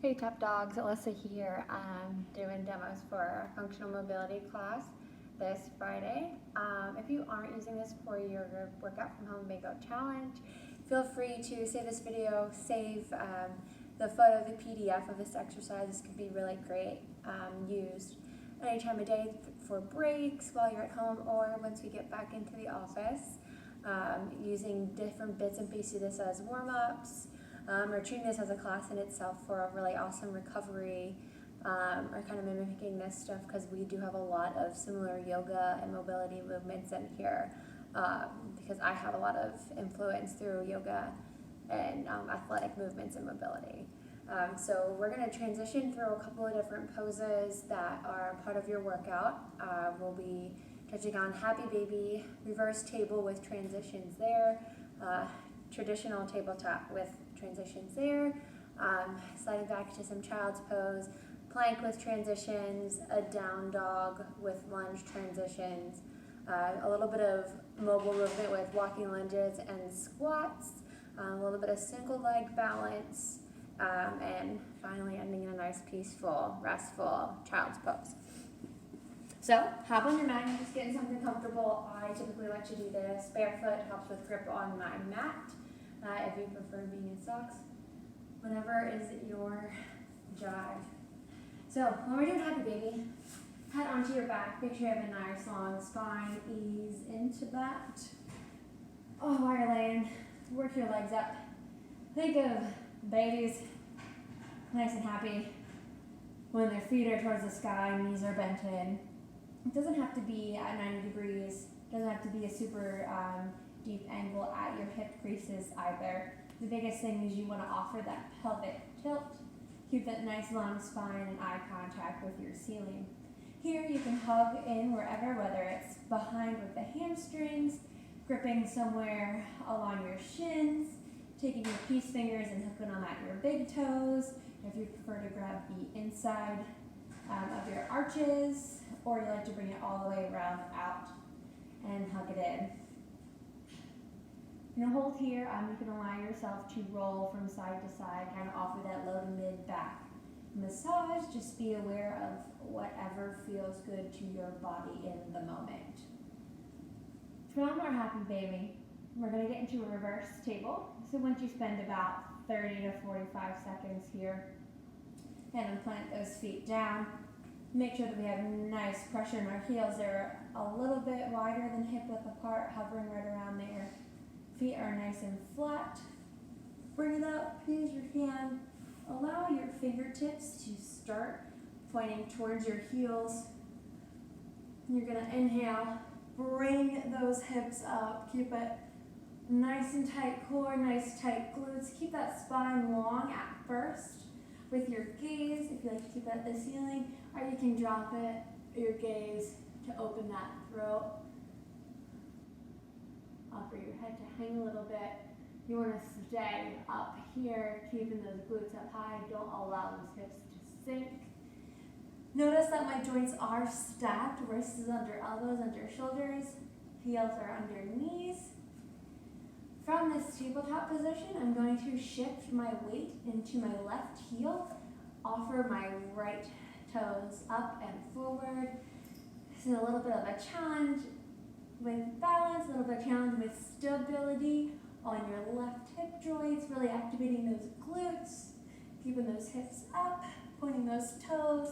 Hey Top Dogs, Alyssa here. I'm doing demos for our functional mobility class this Friday. If you aren't using this for your workout from home bingo challenge, feel free to save this video, save the photo, the PDF of this exercise. This could be really great used any time of day for breaks while you're at home or once we get back into the office. Using different bits and pieces of this as warm-ups, or treating this as a class in itself for a really awesome recovery, or kind of mimicking this stuff because we do have a lot of similar yoga and mobility movements in here, because I have a lot of influence through yoga and athletic movements and mobility. So we're going to transition through a couple of different poses that are part of your workout. We'll be touching on happy baby, reverse table with transitions there, traditional tabletop with transitions there, sliding back to some child's pose, plank with transitions, a down dog with lunge transitions, a little bit of mobile movement with walking lunges and squats, a little bit of single leg balance, and finally ending in a nice peaceful, restful child's pose. So hop on your mat and just getting something comfortable. I typically like to do this barefoot, helps with grip on my mat. If you prefer being in socks, whatever is your jive. So when we're doing happy baby, head onto your back. Make sure you have a nice long spine. Ease into that. Oh, while you're laying, work your legs up. Think of babies nice and happy when their feet are towards the sky, knees are bent in. It doesn't have to be at 90 degrees. It doesn't have to be a super deep angle at your hip creases either. The biggest thing is you want to offer that pelvic tilt. Keep that nice long spine and eye contact with your ceiling. Here you can hug in wherever, whether it's behind with the hamstrings, gripping somewhere along your shins, taking your peace fingers and hooking them at your big toes. If you prefer to grab the inside of your arches, or you like to bring it all the way around out and hug it in. You're going to hold here. You can allow yourself to roll from side to side, kind of offer that low to mid back massage. Just be aware of whatever feels good to your body in the moment. From our happy baby, we're going to get into a reverse table. So once you spend about 30 to 45 seconds here, and plant those feet down. Make sure that we have nice pressure in our heels. They're a little bit wider than hip width apart, hovering right around there. Feet are nice and flat. Bring it up, use your hand. Allow your fingertips to start pointing towards your heels. You're going to inhale, bring those hips up. Keep it nice and tight core, nice tight glutes. Keep that spine long at first with your gaze, if you like to keep it at the ceiling, or you can drop it, your gaze, to open that throat. Offer your head to hang a little bit. You want to stay up here, keeping those glutes up high. Don't allow those hips to sink. Notice that my joints are stacked. Wrists is under elbows, under shoulders. Heels are under knees. From this tabletop position, I'm going to shift my weight into my left heel. Offer my right toes up and forward. This is a little bit of a challenge with balance, a little bit of challenge with stability on your left hip joints, really activating those glutes, keeping those hips up, pointing those toes.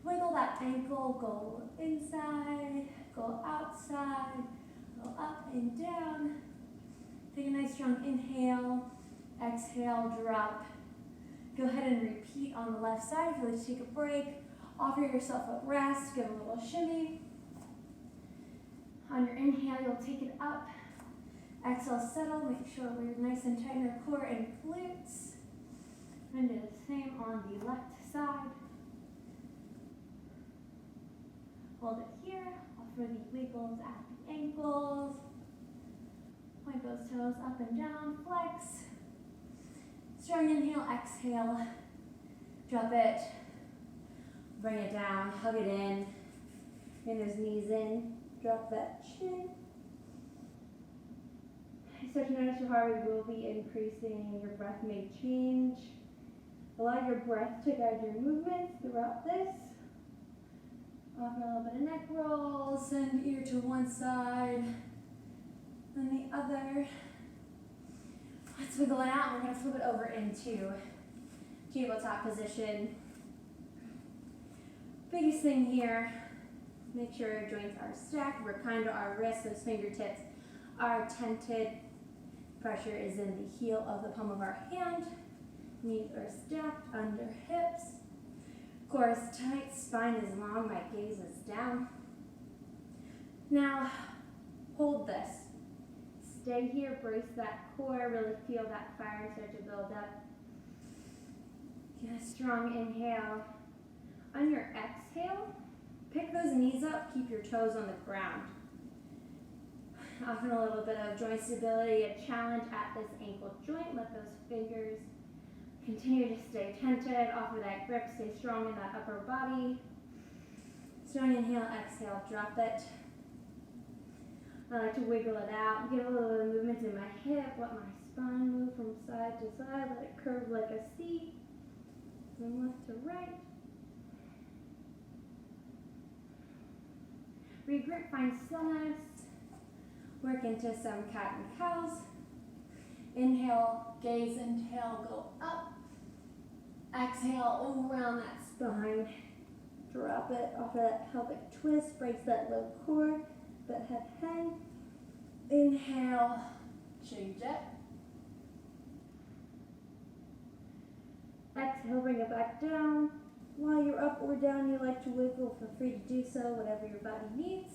Wiggle that ankle, go inside, go outside, go up and down. Take a nice strong inhale, exhale, drop. Go ahead and repeat on the left side. If you like to take a break, offer yourself a rest, give a little shimmy. On your inhale, you'll take it up. Exhale, settle. Make sure we're nice and tight in our core and glutes. And do the same on the left side. Hold it here. Offer the wiggles at the ankles. Point those toes up and down, flex. Strong inhale, exhale. Drop it. Bring it down, hug it in. Bring those knees in. Drop that chin. Start to notice how hard we will be increasing. Your breath may change. Allow your breath to guide your movements throughout this. Offer a little bit of neck roll, send ear to one side, then the other. Let's wiggle it out. We're going to flip it over into tabletop position. Biggest thing here, make sure your joints are stacked. We're kind to our wrists, those fingertips are tented. Pressure is in the heel of the palm of our hand. Knees are stacked under hips. Core is tight, spine is long, my gaze is down. Now, hold this. Stay here, brace that core, really feel that fire start to build up. Get a strong inhale. On your exhale, pick those knees up, keep your toes on the ground. Often a little bit of joint stability, a challenge at this ankle joint. Let those fingers continue to stay tented, offer that grip, stay strong in that upper body. Strong inhale, exhale, drop it. I like to wiggle it out, give a little bit of movement in my hip, let my spine move from side to side, let it curve like a C, from left to right. Regrip, find stillness. Work into some cat and cows. Inhale, gaze and tail go up. Exhale, around that spine. Drop it off of that pelvic twist, breaks that low core, but head hang. Inhale, change it. Exhale, bring it back down. While you're up or down, you like to wiggle, feel free to do so, whatever your body needs.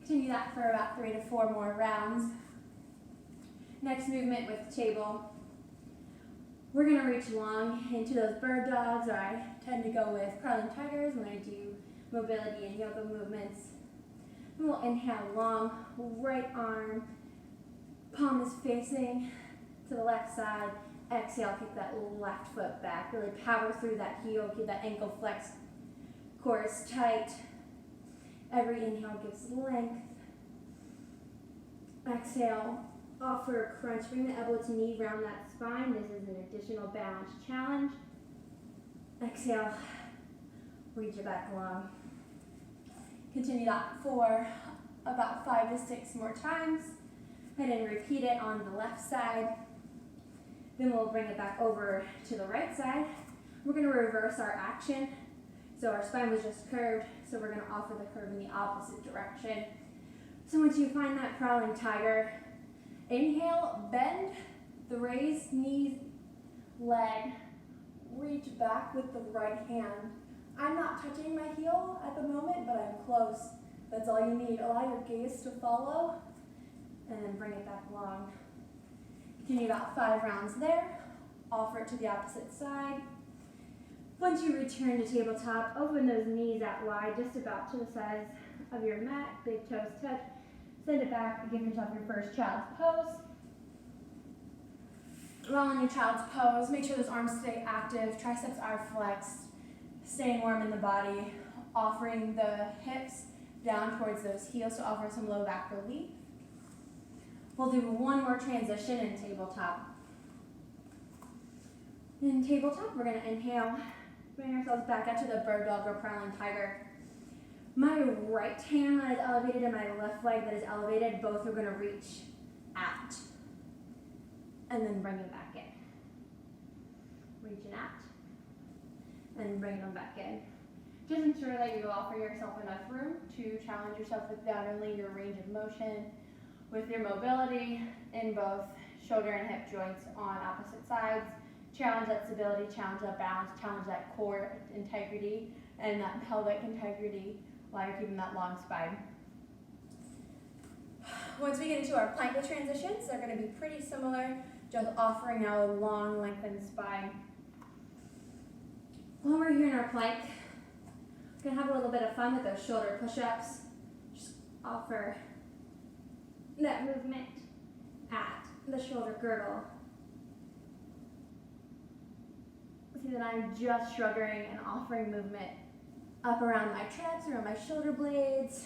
Continue that for about 3 to 4 more rounds. Next movement with table. We're going to reach long into those bird dogs, or I tend to go with crawling tigers when I do mobility and yoga movements. And we'll inhale long, right arm, palm is facing to the left side. Exhale, kick that left foot back. Really power through that heel, keep that ankle flexed. Core is tight. Every inhale gives length. Exhale, offer a crunch. Bring the elbow to knee, round that spine. This is an additional balance challenge. Exhale, reach it back long. Continue that for about 5 to 6 more times. And then repeat it on the left side. Then we'll bring it back over to the right side. We're going to reverse our action. So our spine was just curved, so we're going to offer the curve in the opposite direction. So once you find that crawling tiger, inhale, bend the raised knees, leg, reach back with the right hand. I'm not touching my heel at the moment, but I'm close. That's all you need. Allow your gaze to follow, and then bring it back long. Continue about 5 rounds there. Offer it to the opposite side. Once you return to tabletop, open those knees out wide, just about to the size of your mat. Big toes touch. Send it back. Give yourself your first child's pose. While in your child's pose, make sure those arms stay active. Triceps are flexed. Staying warm in the body. Offering the hips down towards those heels to offer some low back relief. We'll do one more transition in tabletop. In tabletop, we're going to inhale. Bring ourselves back out to the bird dog or prowling tiger. My right hand that is elevated and my left leg that is elevated, both are going to reach out. And then bring them back in. Reaching out. And bringing them back in. Just ensure that you offer yourself enough room to challenge yourself with not only your range of motion, with your mobility in both shoulder and hip joints on opposite sides. Challenge that stability, challenge that balance, challenge that core integrity and that pelvic integrity while you're keeping that long spine. Once we get into our plank transitions, they're going to be pretty similar, just offering now a long lengthened spine. While we're here in our plank, we're going to have a little bit of fun with those shoulder push-ups. Just offer that movement at the shoulder girdle. See that I'm just struggling and offering movement up around my traps, around my shoulder blades.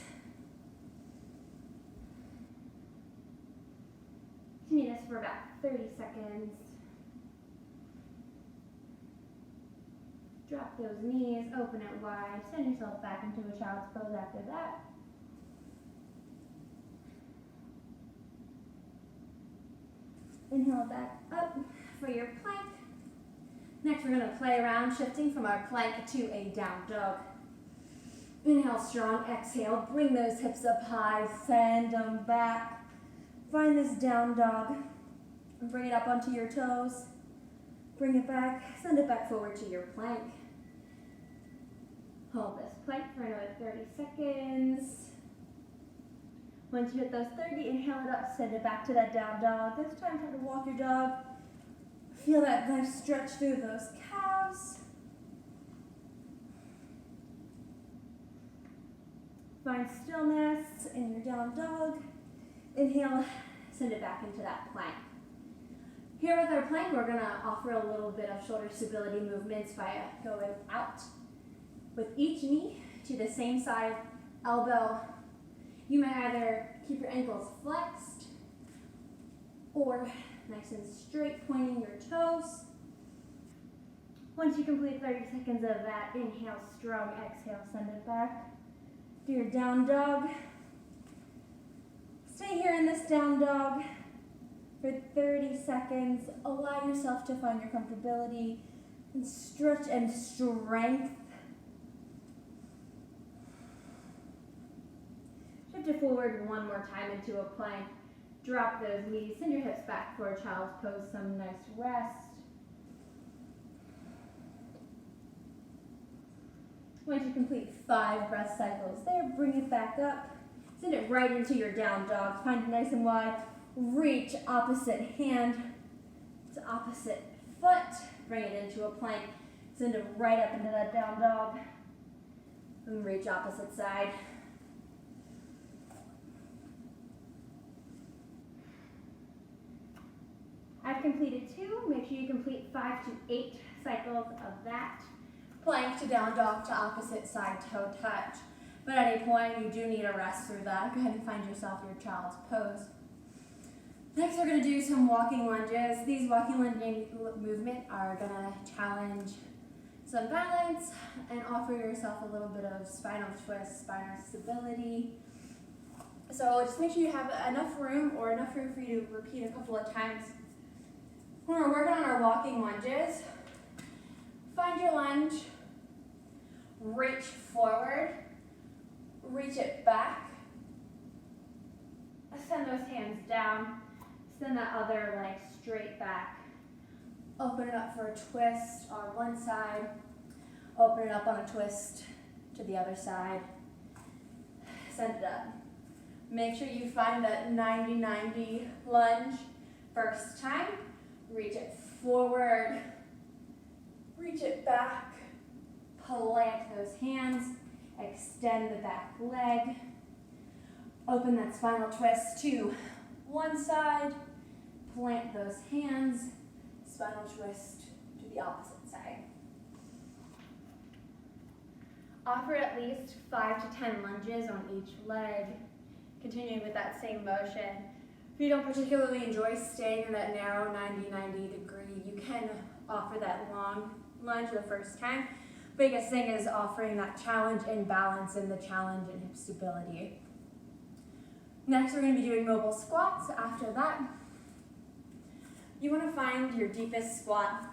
Continue this for about 30 seconds. Drop those knees, open it wide, send yourself back into a child's pose after that. Inhale back up for your plank. Next, we're going to play around, shifting from our plank to a down dog. Inhale, strong. Exhale, bring those hips up high, send them back. Find this down dog. Bring it up onto your toes. Bring it back, send it back forward to your plank. Hold this plank for another 30 seconds. Once you hit those 30, inhale it up, send it back to that down dog. This time, try to walk your dog. Feel that nice stretch through those calves. Find stillness in your down dog. Inhale, send it back into that plank. Here with our plank, we're going to offer a little bit of shoulder stability movements by going out with each knee to the same side, elbow. You may either keep your ankles flexed or nice and straight, pointing your toes. Once you complete 30 seconds of that, inhale, strong, exhale, send it back. Do your down dog. Stay here in this down dog for 30 seconds. Allow yourself to find your comfortability and stretch and strength. Shift it forward one more time into a plank. Drop those knees, send your hips back for a child's pose, some nice rest. Once you complete 5 breath cycles there, bring it back up. Send it right into your down dog. Find it nice and wide. Reach opposite hand to opposite foot. Bring it into a plank. Send it right up into that down dog. And reach opposite side. I've completed 2. Make sure you complete 5 to 8 cycles of that. Plank to down dog to opposite side toe touch. But at any point you do need a rest through that. Go ahead and find yourself your child's pose. Next, we're going to do some walking lunges. These walking lunge movement are going to challenge some balance and offer yourself a little bit of spinal twist, spinal stability. So just make sure you have enough room for you to repeat a couple of times. When we're working on our walking lunges, find your lunge, reach forward, reach it back, send those hands down, send that other leg straight back, open it up for a twist on one side, open it up on a twist to the other side, send it up. Make sure you find that 90-90 lunge first time, reach it forward, reach it back, plant those hands, extend the back leg, open that spinal twist to one side, plant those hands, spinal twist to the opposite side. Offer at least 5 to 10 lunges on each leg, continuing with that same motion. If you don't particularly enjoy staying in that narrow 90-90 degree, you can offer that long lunge the first time. Biggest thing is offering that challenge in balance and the challenge in hip stability. Next, we're going to be doing mobile squats. After that, you want to find your deepest squat.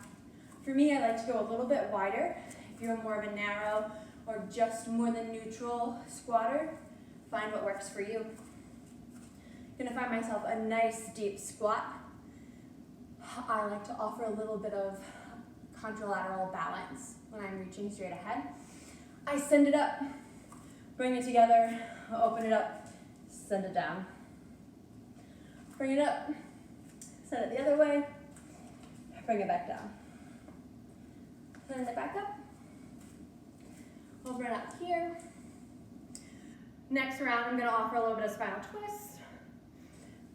For me, I like to go a little bit wider. If you're more of a narrow or just more than neutral squatter, find what works for you. I'm going to find myself a nice deep squat. I like to offer a little bit of contralateral balance when I'm reaching straight ahead. I send it up, bring it together, open it up, send it down. Bring it up, send it the other way, bring it back down. Send it back up, open it up here. Next round, I'm going to offer a little bit of spinal twist.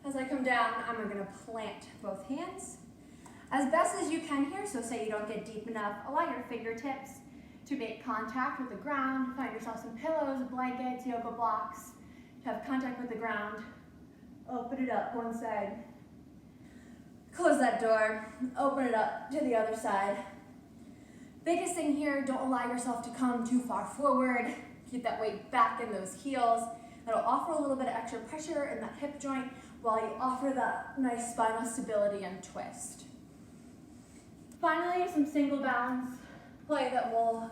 As I come down, I'm going to plant both hands as best as you can here, so say you don't get deep enough, allow your fingertips to make contact with the ground. Find yourself some pillows, blankets, yoga blocks to have contact with the ground. Open it up one side. Close that door. Open it up to the other side. Biggest thing here, don't allow yourself to come too far forward. Keep that weight back in those heels. That'll offer a little bit of extra pressure in that hip joint while you offer that nice spinal stability and twist. Finally, some single balance play that we'll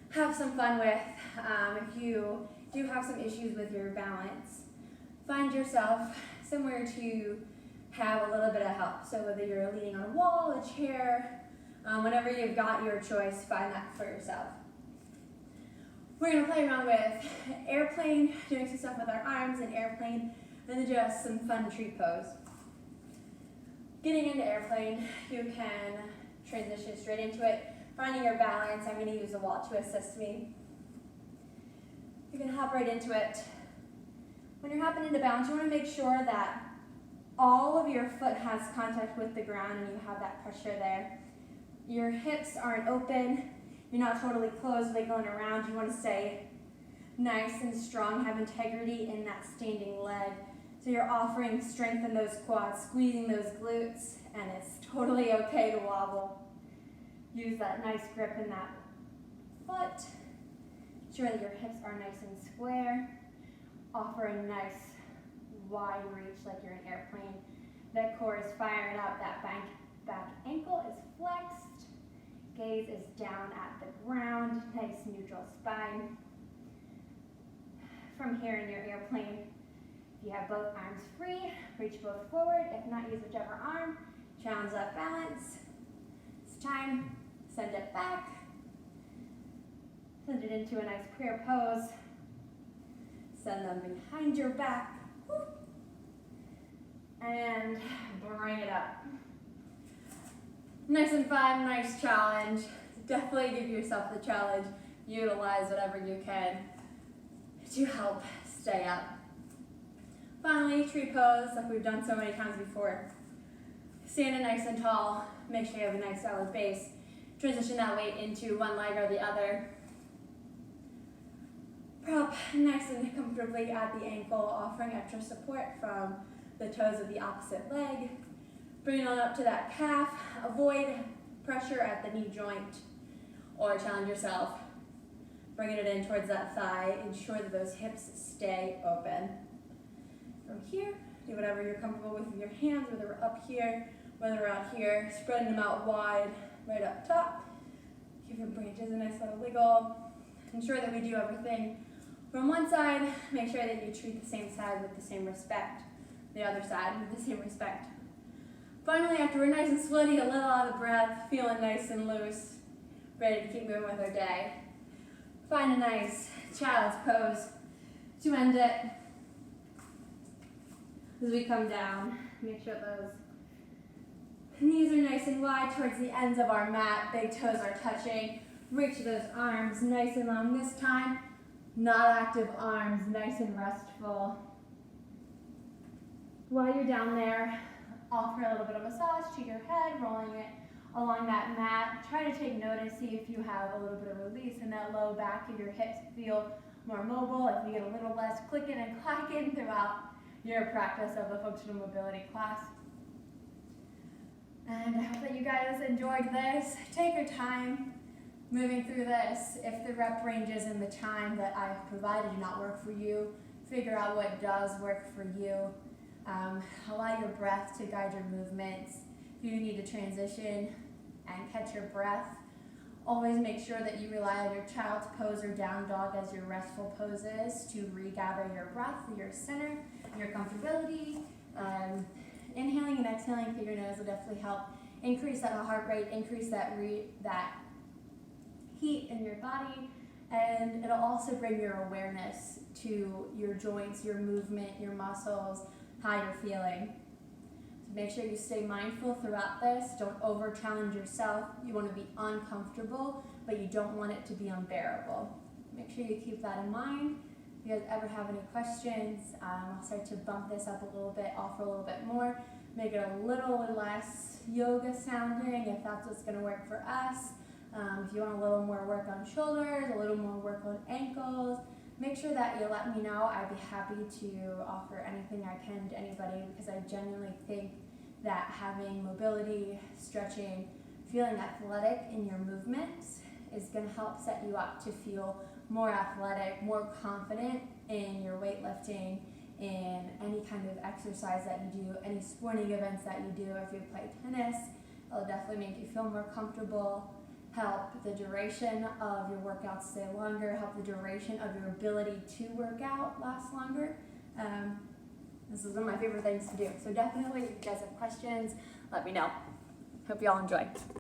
have some fun with. If you do have some issues with your balance, find yourself somewhere to have a little bit of help. So whether you're leaning on a wall, a chair, whenever you've got your choice, find that for yourself. We're going to play around with airplane, doing some stuff with our arms and airplane, and then just some fun tree pose. Getting into airplane, you can transition straight into it. Finding your balance, I'm going to use a wall to assist me. You can hop right into it. When you're hopping into balance, you want to make sure that all of your foot has contact with the ground and you have that pressure there. Your hips aren't open. You're not totally closed, wiggling around. You want to stay nice and strong, have integrity in that standing leg. So you're offering strength in those quads, squeezing those glutes, and it's totally okay to wobble. Use that nice grip in that foot. Ensure that your hips are nice and square. Offer a nice wide reach like you're an airplane. That core is firing up, that back ankle is flexed. Gaze is down at the ground, nice neutral spine. From here in your airplane, if you have both arms free, reach both forward. If not, use whichever arm. Challenge that balance. It's time. Send it back. Send it into a nice prayer pose. Send them behind your back. And bring it up. Nice and fun, nice challenge. Definitely give yourself the challenge. Utilize whatever you can to help stay up. Finally, tree pose, like we've done so many times before. Standing nice and tall. Make sure you have a nice solid base. Transition that weight into one leg or the other. Prop nice and comfortably at the ankle, offering extra support from the toes of the opposite leg. Bring it on up to that calf. Avoid pressure at the knee joint or challenge yourself. Bringing it in towards that thigh. Ensure that those hips stay open. From here, do whatever you're comfortable with your hands, whether we're up here, whether we're out here. Spreading them out wide, right up top. Give your branches a nice little wiggle. Ensure that we do everything from one side. Make sure that you treat the same side with the same respect. The other side with the same respect. Finally, after we're nice and sweaty, a little out of breath, feeling nice and loose, ready to keep moving with our day, find a nice child's pose to end it. As we come down, make sure those knees are nice and wide towards the ends of our mat. Big toes are touching. Reach those arms nice and long this time. Not active arms, nice and restful. While you're down there, offer a little bit of massage to your head, rolling it along that mat. Try to take notice, see if you have a little bit of release in that low back, if your hips feel more mobile, if you get a little less clicking and clacking throughout your practice of the functional mobility class. And I hope that you guys enjoyed this. Take your time moving through this. If the rep ranges and the time that I've provided do not work for you, figure out what does work for you. Allow your breath to guide your movements. If you need to transition and catch your breath, always make sure that you rely on your child's pose or down dog as your restful poses to regather your breath, your center, your comfortability. Inhaling and exhaling through your nose will definitely help increase that heart rate, increase that heat in your body, and it'll also bring your awareness to your joints, your movement, your muscles, how you're feeling. So make sure you stay mindful throughout this. Don't over-challenge yourself. You want to be uncomfortable, but you don't want it to be unbearable. Make sure you keep that in mind. If you guys ever have any questions, I'll start to bump this up a little bit, offer a little bit more, make it a little less yoga sounding if that's what's going to work for us. If you want a little more work on shoulders, a little more work on ankles, make sure that you let me know. I'd be happy to offer anything I can to anybody because I genuinely think that having mobility, stretching, feeling athletic in your movements is going to help set you up to feel more athletic, more confident in your weightlifting, in any kind of exercise that you do, any sporting events that you do. If you play tennis, it'll definitely make you feel more comfortable, help the duration of your workouts stay longer, help the duration of your ability to work out last longer. This is one of my favorite things to do. So definitely, if you guys have questions, let me know. Hope you all enjoy.